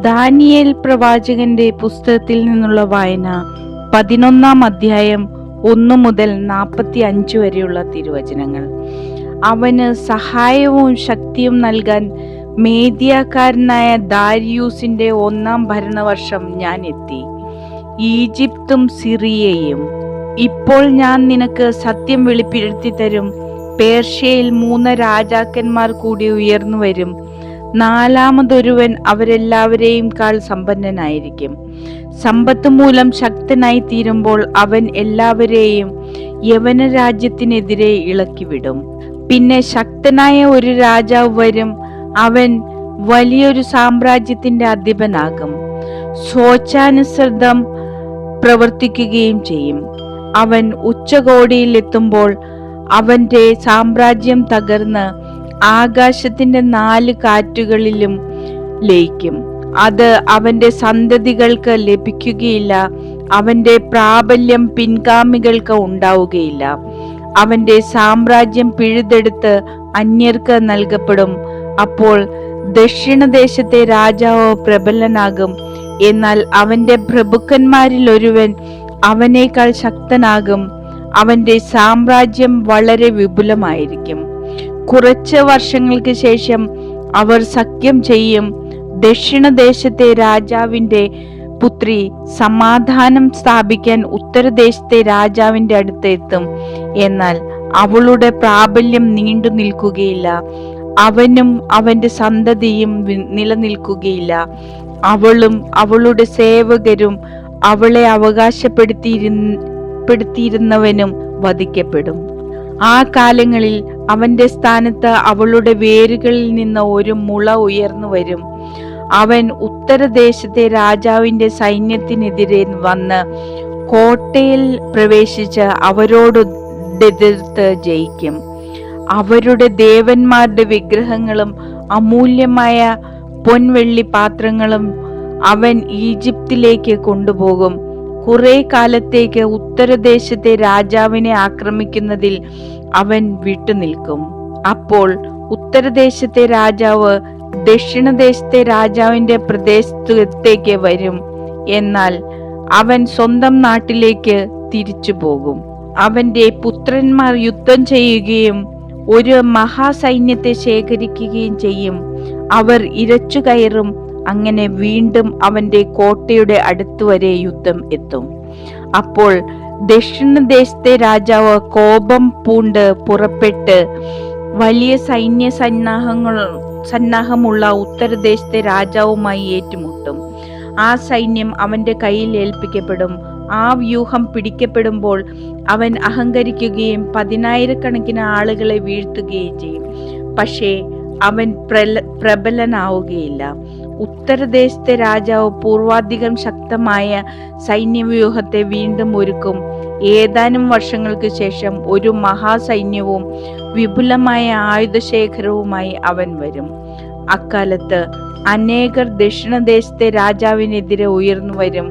Daniel പ്രവാചകന്റെ പുസ്തകത്തിൽ നിന്നുള്ള വായന 11-ാം അധ്യായം 1 മുതൽ 45 വരെയുള്ള തിരുവചനങ്ങൾ. അവന് സഹായവും ശക്തിയും നൽകാൻ മേദ്യക്കാരനായ ദാരിയൂസിന്റെ 1-ാം ഭരണവർഷം ഞാൻ എത്തി. ഈജിപ്തും സിറിയയും. ഇപ്പോൾ ഞാൻ നിനക്ക് സത്യം വെളിപ്പെടുത്തി തരും. പേർഷ്യയിൽ 3 രാജാക്കന്മാർ കൂടി ഉയർന്നു വരും. 4-മതൊരുവൻ അവരെല്ലാവരെയും കാൾ സമ്പന്നനായിരിക്കും. സമ്പത്ത് മൂലം ശക്തനായി തീരുമ്പോൾ അവൻ എല്ലാവരെയും യവന രാജ്യത്തിനെതിരെ ഇളക്കിവിടും. പിന്നെ ശക്തനായ ഒരു രാജാവ് വരും. അവൻ വലിയൊരു സാമ്രാജ്യത്തിന്റെ അധിപനാകും. സ്വച്ഛാനുസൃതം പ്രവർത്തിക്കുകയും ചെയ്യും. അവൻ ഉച്ചകോടിയിൽ എത്തുമ്പോൾ അവന്റെ സാമ്രാജ്യം തകർന്ന് ആകാശത്തിന്റെ 4 കാറ്റുകളിലും ലയിക്കും. അത് അവന്റെ സന്തതികൾക്ക് ലഭിക്കുകയില്ല. അവന്റെ പ്രാബല്യം പിൻഗാമികൾക്ക് ഉണ്ടാവുകയില്ല. അവന്റെ സാമ്രാജ്യം പിഴുതെടുത്ത് അന്യർക്ക് നൽകപ്പെടും. അപ്പോൾ ദക്ഷിണദേശത്തെ രാജാവ് പ്രബലനാകും. എന്നാൽ അവന്റെ പ്രഭുക്കന്മാരിൽ ഒരുവൻ അവനേക്കാൾ ശക്തനാകും. അവന്റെ സാമ്രാജ്യം വളരെ വിപുലമായിരിക്കും. കുറച്ച് വർഷങ്ങൾക്ക് ശേഷം അവർ സഖ്യം ചെയ്യും. ദക്ഷിണദേശത്തെ രാജാവിന്റെ പുത്രി സമാധാനം സ്ഥാപിക്കാൻ ഉത്തരദേശത്തെ രാജാവിന്റെ അടുത്ത് എത്തും. എന്നാൽ അവളുടെ പ്രാബല്യം നീണ്ടു നിൽക്കുകയില്ല. അവനും അവന്റെ സന്തതിയും നിലനിൽക്കുകയില്ല. അവളും അവളുടെ സേവകരും അവളെ അവകാശപ്പെടുത്തിയിരുന്നവനും വധിക്കപ്പെടും. ആ കാലങ്ങളിൽ അവന്റെ സ്ഥാനത്ത് അവളുടെ വേരുകളിൽ നിന്ന് ഒരു മുള ഉയർന്നു വരും. അവൻ ഉത്തരദേശത്തെ രാജാവിന്റെ സൈന്യത്തിനെതിരെ വന്ന് കോട്ടയിൽ പ്രവേശിച്ച് അവരോട് എതിർത്ത് ജയിക്കും. അവരുടെ ദേവന്മാരുടെ വിഗ്രഹങ്ങളും അമൂല്യമായ പൊൻവെള്ളി പാത്രങ്ങളും അവൻ ഈജിപ്തിലേക്ക് കൊണ്ടുപോകും. കുറെ കാലത്തേക്ക് ഉത്തരദേശത്തെ രാജാവിനെ ആക്രമിക്കുന്നതിൽ അവൻ വിട്ടുനിൽക്കും. അപ്പോൾ ഉത്തരദേശത്തെ രാജാവ് ദക്ഷിണദേശത്തെ രാജാവിന്റെ പ്രദേശത്തേക്ക് വരും. എന്നാൽ അവൻ സ്വന്തം നാട്ടിലേക്ക് തിരിച്ചു പോകും. അവന്റെ പുത്രന്മാർ യുദ്ധം ചെയ്യുകയും ഒരു മഹാസൈന്യത്തെ ശേഖരിക്കുകയും ചെയ്യും. അവർ ഇരച്ചു കയറും. അങ്ങനെ വീണ്ടും അവന്റെ കോട്ടയുടെ അടുത്തുവരെ യുദ്ധം എത്തും. അപ്പോൾ ദക്ഷിണദേശത്തെ രാജാവ് കോപം പൂണ്ട് പുറപ്പെട്ട് വലിയ സന്നാഹമുള്ള ഉത്തരദേശത്തെ രാജാവുമായി ഏറ്റുമുട്ടും. ആ സൈന്യം അവന്റെ കയ്യിൽ ഏൽപ്പിക്കപ്പെടും. ആ വ്യൂഹം പിടിക്കപ്പെടുമ്പോൾ അവൻ അഹങ്കരിക്കുകയും 10,000-കണക്കിന് ആളുകളെ വീഴ്ത്തുകയും ചെയ്യും. പക്ഷേ അവൻ പ്രബലനാവുകയില്ല. ഉത്തരദേശത്തെ രാജാവ് പൂർവാധികം ശക്തമായ സൈന്യവ്യൂഹത്തെ വീണ്ടും ഒരുക്കും. ഏതാനും വർഷങ്ങൾക്ക് ശേഷം ഒരു മഹാസൈന്യവും വിപുലമായ ആയുധശേഖരവുമായി അവൻ വരും. അക്കാലത്ത് അനേകർ ദക്ഷിണദേശത്തെ രാജാവിനെതിരെ ഉയർന്നു വരും.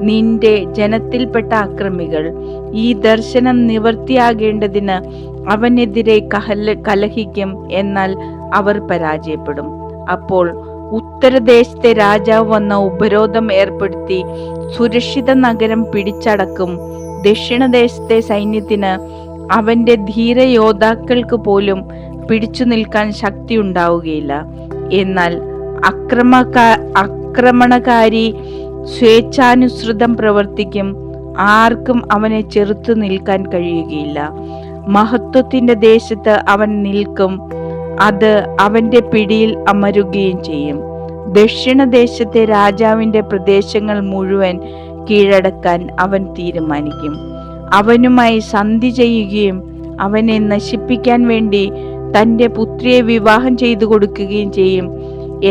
നിന്റെ ജനത്തിൽപ്പെട്ട അക്രമികൾ ഈ ദർശനം നിവർത്തിയാകേണ്ടതിന് അവനെതിരെ കലഹിക്കും. എന്നാൽ അവർ പരാജയപ്പെടും. അപ്പോൾ ഉത്തരദേശത്തെ രാജാവ് വന്ന ഉപരോധം ഏർപ്പെടുത്തി സുരക്ഷിത നഗരം പിടിച്ചടക്കും. ദക്ഷിണദേശത്തെ സൈന്യത്തിന് അവന്റെ ധീരയോദ്ധാക്കൾക്ക് പോലും പിടിച്ചു നിൽക്കാൻ ശക്തി ഉണ്ടാവുകയില്ല. എന്നാൽ ആക്രമണകാരി സ്വേച്ഛാനുസൃതം പ്രവർത്തിക്കും. ആർക്കും അവനെ ചെറുത്തു നിൽക്കാൻ കഴിയുകയില്ല. മഹത്വത്തിന്റെ ദേശത്ത് അവൻ നിൽക്കും. അത് അവന്റെ പിടിയിൽ അമരുകയും ചെയ്യും. ദക്ഷിണദേശത്തെ രാജാവിന്റെ പ്രദേശങ്ങൾ മുഴുവൻ കീഴടക്കാൻ അവൻ തീരുമാനിക്കും. അവനുമായി സന്ധി ചെയ്യുകയും അവനെ നശിപ്പിക്കാൻ വേണ്ടി തന്റെ പുത്രിയെ വിവാഹം ചെയ്തു കൊടുക്കുകയും ചെയ്യും.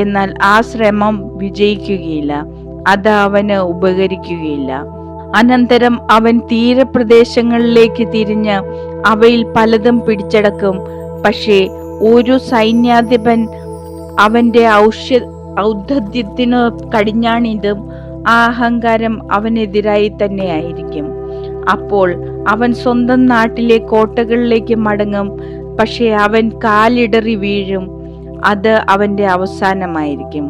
എന്നാൽ ആ ശ്രമം വിജയിക്കുകയില്ല. അത് അവന് ഉപകരിക്കുകയില്ല. അനന്തരം അവൻ തീരപ്രദേശങ്ങളിലേക്ക് തിരിഞ്ഞ് അവയിൽ പലതും പിടിച്ചടക്കും. പക്ഷേ ഒരു സൈന്യാധിപൻ അവന്റെ ഔദ്ധത്യത്തിനു കടിഞ്ഞാണിടും. ആ അഹങ്കാരം അവനെതിരായി തന്നെയായിരിക്കും. അപ്പോൾ അവൻ സ്വന്തം നാട്ടിലെ കോട്ടകളിലേക്ക് മടങ്ങും. പക്ഷെ അവൻ കാലിടറി വീഴും. അത് അവന്റെ അവസാനമായിരിക്കും.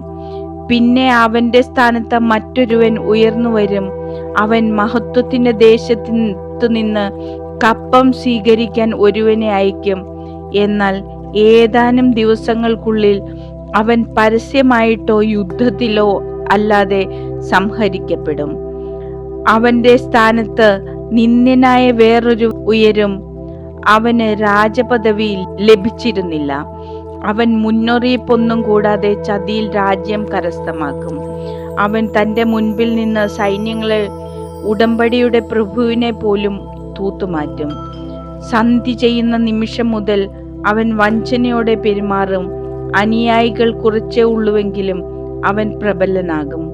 പിന്നെ അവന്റെ സ്ഥാനത്ത് മറ്റൊരുവൻ ഉയർന്നു വരും. അവൻ മഹത്വത്തിന്റെ ദേശത്തു നിന്ന് കപ്പം സ്വീകരിക്കാൻ ഒരുവനെ അയക്കും. എന്നാൽ ഏതാനും ദിവസങ്ങൾക്കുള്ളിൽ അവൻ പരസ്യമായിട്ടോ യുദ്ധത്തിലോ അല്ലാതെ സംഹരിക്കപ്പെടും. അവന്റെ സ്ഥാനത്ത് നിന്ദ്യനായ വേറൊരു ഉയരും. അവന് രാജപദവി ലഭിച്ചിരുന്നില്ല. അവൻ മുന്നറിയിപ്പൊന്നും കൂടാതെ ചതിയിൽ രാജ്യം കരസ്ഥമാക്കും. അവൻ തന്റെ മുൻപിൽ നിന്ന് സൈന്യങ്ങളെ ഉടമ്പടിയുടെ പ്രഭുവിനെ പോലും തൂത്തുമാറ്റും. സന്ധി ചെയ്യുന്ന നിമിഷം മുതൽ അവൻ വഞ്ചനയോടെ പെരുമാറും. അനുയായികൾ കുറച്ചേ ഉള്ളുവെങ്കിലും അവൻ പ്രബലനാകും.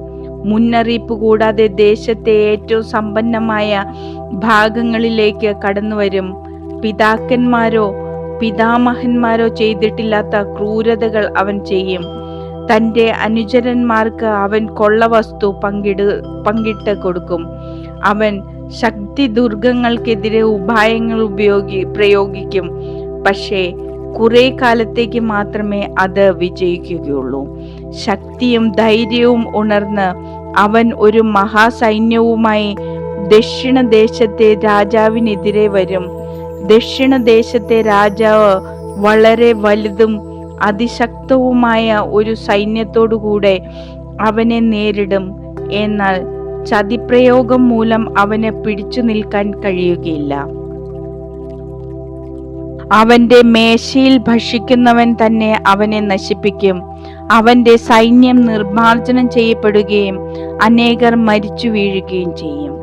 മുന്നറിയിപ്പ് കൂടാതെ ദേശത്തെ ഏറ്റവും സമ്പന്നമായ ഭാഗങ്ങളിലേക്ക് കടന്നുവരും. പിതാക്കന്മാരോ പിതാമഹന്മാരോ ചെയ്തിട്ടില്ലാത്ത ക്രൂരതകൾ അവൻ ചെയ്യും. തൻ്റെ അനുചരന്മാർക്ക് അവൻ കൊള്ളവസ്തു പങ്കിട്ട് കൊടുക്കും. അവൻ ശക്തി ദുർഗങ്ങൾക്കെതിരെ ഉപായങ്ങൾ പ്രയോഗിക്കും. പക്ഷേ കുറെ കാലത്തേക്ക് മാത്രമേ അത് വിജയിക്കുകയുള്ളൂ. ശക്തിയും ധൈര്യവും ഉണർന്ന് അവൻ ഒരു മഹാസൈന്യവുമായി ദക്ഷിണദേശത്തെ രാജാവിനെതിരെ വരും. ദക്ഷിണദേശത്തെ രാജാവ് വളരെ വലുതും അതിശക്തവുമായ ഒരു സൈന്യത്തോടുകൂടെ അവനെ നേരിടും. എന്നാൽ ചതിപ്രയോഗം മൂലം അവന് പിടിച്ചു നിൽക്കാൻ കഴിയുകയില്ല. അവന്റെ മേശയിൽ ഭക്ഷിക്കുന്നവൻ തന്നെ അവനെ നശിപ്പിക്കും. അവന്റെ സൈന്യം നിർമ്മാർജ്ജനം ചെയ്യപ്പെടുകയും അനേകർ മരിച്ചു വീഴുകയും ചെയ്യും.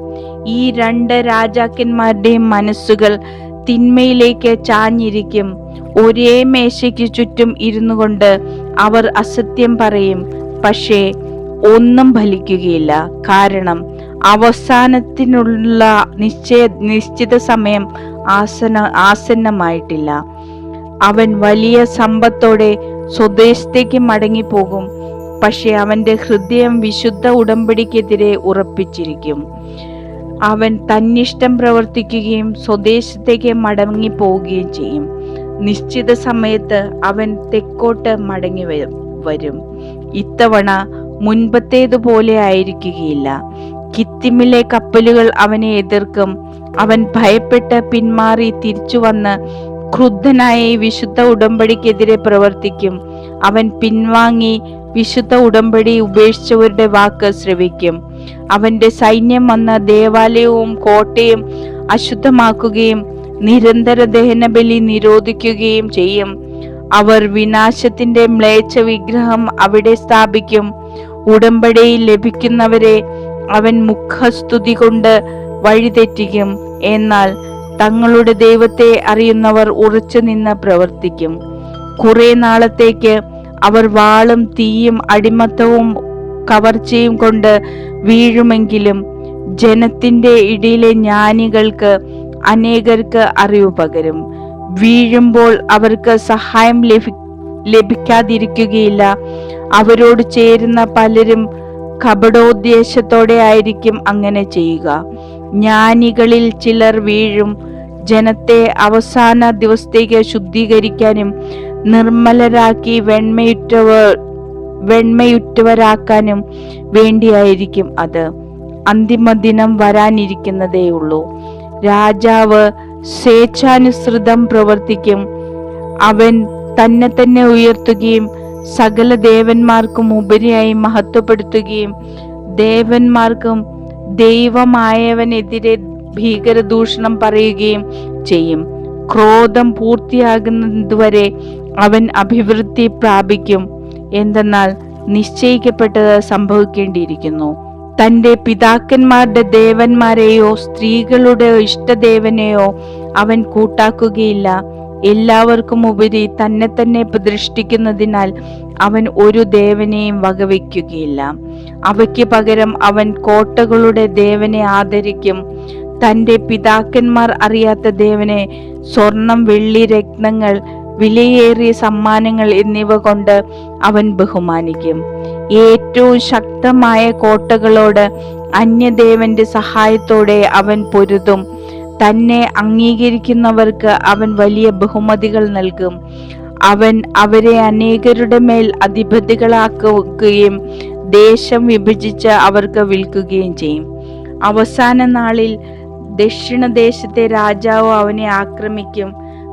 ഈ രണ്ട് രാജാക്കന്മാരുടെയും മനസ്സുകൾ തിന്മയിലേക്ക് ചാഞ്ഞിരിക്കും. ഒരേ മേശയ്ക്ക് ചുറ്റും ഇരുന്നു കൊണ്ട് അവർ അസത്യം പറയും, പക്ഷേ ഒന്നും ഫലിക്കുകയില്ല. കാരണം അവസാനത്തിനുള്ള നിശ്ചിത സമയം ആസന്നമായിട്ടില്ല. അവൻ വലിയ സമ്പത്തോടെ സ്വദേശത്തേക്ക് മടങ്ങിപ്പോകും. പക്ഷെ അവന്റെ ഹൃദയം വിശുദ്ധ ഉടമ്പടിക്കെതിരെ ഉറപ്പിച്ചിരിക്കും. അവൻ തന്നിഷ്ടം പ്രവർത്തിക്കുകയും സ്വദേശത്തേക്ക് മടങ്ങി പോവുകയും ചെയ്യും. നിശ്ചിത സമയത്ത് അവൻ തെക്കോട്ട് മടങ്ങി വരും. ഇത്തവണ മുൻപത്തേതുപോലെ ആയിരിക്കുകയില്ല. കിത്തിമിലെ കപ്പലുകൾ അവനെ എതിർക്കും. അവൻ ഭയപ്പെട്ട് പിന്മാറി തിരിച്ചു വന്ന് ക്രുദ്ധനായ വിശുദ്ധ ഉടമ്പടിക്കെതിരെ പ്രവർത്തിക്കും. അവൻ പിൻവാങ്ങി വിശുദ്ധ ഉടമ്പടി ഉപേക്ഷിച്ചവരുടെ വാക്ക് ശ്രവിക്കും. അവന്റെ സൈന്യം വന്ന് ദേവാലയവും കോട്ടയും അശുദ്ധമാക്കുകയും നിരന്തര ദഹനബലി നിരോധിക്കുകയും ചെയ്യും. അവർ വിനാശത്തിന്റെ മ്ലേച്ഛ വിഗ്രഹം അവിടെ സ്ഥാപിക്കും. ഉടമ്പടിയിൽ ലഭിക്കുന്നവരെ അവൻ മുഖസ്തുതി കൊണ്ട് വഴിതെറ്റിക്കും. എന്നാൽ തങ്ങളുടെ ദൈവത്തെ അറിയുന്നവർ ഉറച്ചു നിന്ന് പ്രവർത്തിക്കും. കുറെ നാളത്തേക്ക് അവർ വാളും തീയും അടിമത്തവും കവർച്ചയും കൊണ്ട് വീഴുമെങ്കിലും ജനത്തിന്റെ ഇടയിലെ ജ്ഞാനികൾക്ക് അനേകർക്ക് അറിവ് പകരും. വീഴുമ്പോൾ അവർക്ക് സഹായം ലഭിക്കാതിരിക്കുകയില്ല. അവരോട് ചേരുന്ന പലരും കപടോദ്ദേശത്തോടെ ആയിരിക്കും അങ്ങനെ ചെയ്യുക. ജ്ഞാനികളിൽ ചിലർ വീഴും. ജനത്തെ അവസാന ദിവസത്തേക്ക് ശുദ്ധീകരിക്കാനും നിർമ്മലരാക്കി വെണ്മയുറ്റവരാക്കാനും വേണ്ടിയായിരിക്കും അത്. അന്തിമദിനം വരാനിരിക്കുന്നതേയുള്ളൂ. രാജാവ് സ്വേച്ഛാനുസൃതം പ്രവർത്തിക്കും. അവൻ തന്നെ ഉയർത്തുകയും സകല ദേവന്മാർക്കും ഉപരിയായി മഹത്വപ്പെടുത്തുകയും ദേവന്മാർക്കും ദൈവമായവനെതിരെ ഭീകരദൂഷണം പറയുകയും ചെയ്യും. ക്രോധം പൂർത്തിയാകുന്നതുവരെ അവൻ അഭിവൃദ്ധി പ്രാപിക്കും. എന്തെന്നാൽ നിശ്ചയിക്കപ്പെട്ടത് സംഭവിക്കേണ്ടിയിരിക്കുന്നു. തന്റെ പിതാക്കന്മാരുടെ ദേവന്മാരെയോ സ്ത്രീകളുടെ ഇഷ്ടദേവനെയോ അവൻ കൂട്ടാക്കുകയില്ല. എല്ലാവർക്കും ഉപരി തന്നെ പ്രതിഷ്ഠിക്കുന്നതിനാൽ അവൻ ഒരു ദേവനെയും വകവയ്ക്കുകയില്ല. അവയ്ക്ക് പകരം അവൻ കോട്ടകളുടെ ദേവനെ ആദരിക്കും. തന്റെ പിതാക്കന്മാർ അറിയാത്ത ദേവനെ സ്വർണം, വെള്ളി, രത്നങ്ങൾ, വിലയേറിയ സമ്മാനങ്ങൾ എന്നിവ കൊണ്ട് അവൻ ബഹുമാനിക്കും. ഏറ്റവും ശക്തമായ കോട്ടകളോട് അന്യദേവന്റെ സഹായത്തോടെ അവൻ പൊരുതും. തന്നെ അംഗീകരിക്കുന്നവർക്ക് അവൻ വലിയ ബഹുമതികൾ നൽകും. അവൻ അവരെ അനേകരുടെ മേൽ അധിപതികളാക്കുകയും ദേശം വിഭജിച്ച് അവർക്ക് വിൽക്കുകയും ചെയ്യും. അവസാന നാളിൽ ദക്ഷിണദേശത്തെ രാജാവ് അവനെ ആക്രമിക്കും.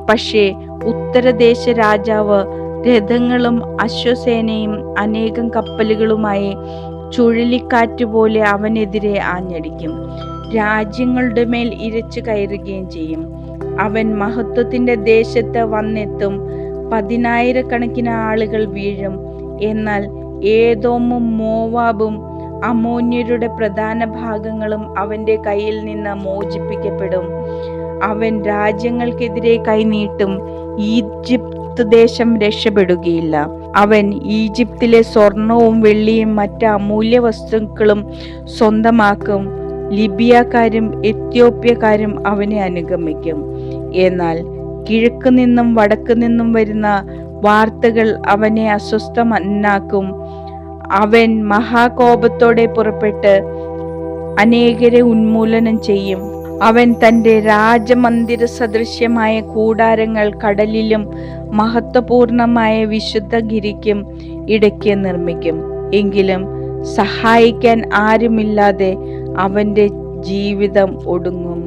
പക്ഷേ ഉത്തരദേശ രാജാവ് രഥങ്ങളും അശ്വസേനയും അനേകം കപ്പലുകളുമായി ചുഴലിക്കാറ്റുപോലെ അവനെതിരെ ആഞ്ഞടിക്കും. രാജ്യങ്ങളുടെ മേൽ ഇരച്ചു കയറുകയും ചെയ്യും. അവൻ മഹത്വത്തിന്റെ ദേശത്ത് വന്നെത്തും. 10,000 ആളുകൾ വീഴും. എന്നാൽ ഏദോമും മോവാബും അമ്മോന്യരുടെ പ്രധാന ഭാഗങ്ങളും അവന്റെ കയ്യിൽ നിന്ന് മോചിപ്പിക്കപ്പെടും. അവൻ രാജ്യങ്ങൾക്കെതിരെ കൈനീട്ടും. ഈജിപ്ത് ദേശം രക്ഷപ്പെടുകയില്ല. അവൻ ഈജിപ്തിലെ സ്വർണവും വെള്ളിയും മറ്റ് അമൂല്യ വസ്തുക്കളും സ്വന്തമാക്കും. ലിബിയക്കാരും എത്യോപ്യക്കാരും അവനെ അനുഗമിക്കും. എന്നാൽ കിഴക്ക് നിന്നും വടക്ക് നിന്നും വരുന്ന വാർത്തകൾ അവനെ അസ്വസ്ഥനാക്കും. അവൻ മഹാകോപത്തോടെ പുറപ്പെട്ട് അനേകരെ ഉന്മൂലനം ചെയ്യും. അവൻ തൻ്റെ രാജമന്ദിര സദൃശ്യമായ കൂടാരങ്ങൾ കടലിലും മഹത്വപൂർണമായ വിശുദ്ധഗിരിക്കും ഇടയ്ക്ക് നിർമ്മിക്കും. എങ്കിലും സഹായിക്കാൻ ആരുമില്ലാതെ അവൻ്റെ ജീവിതം ഒടുങ്ങും.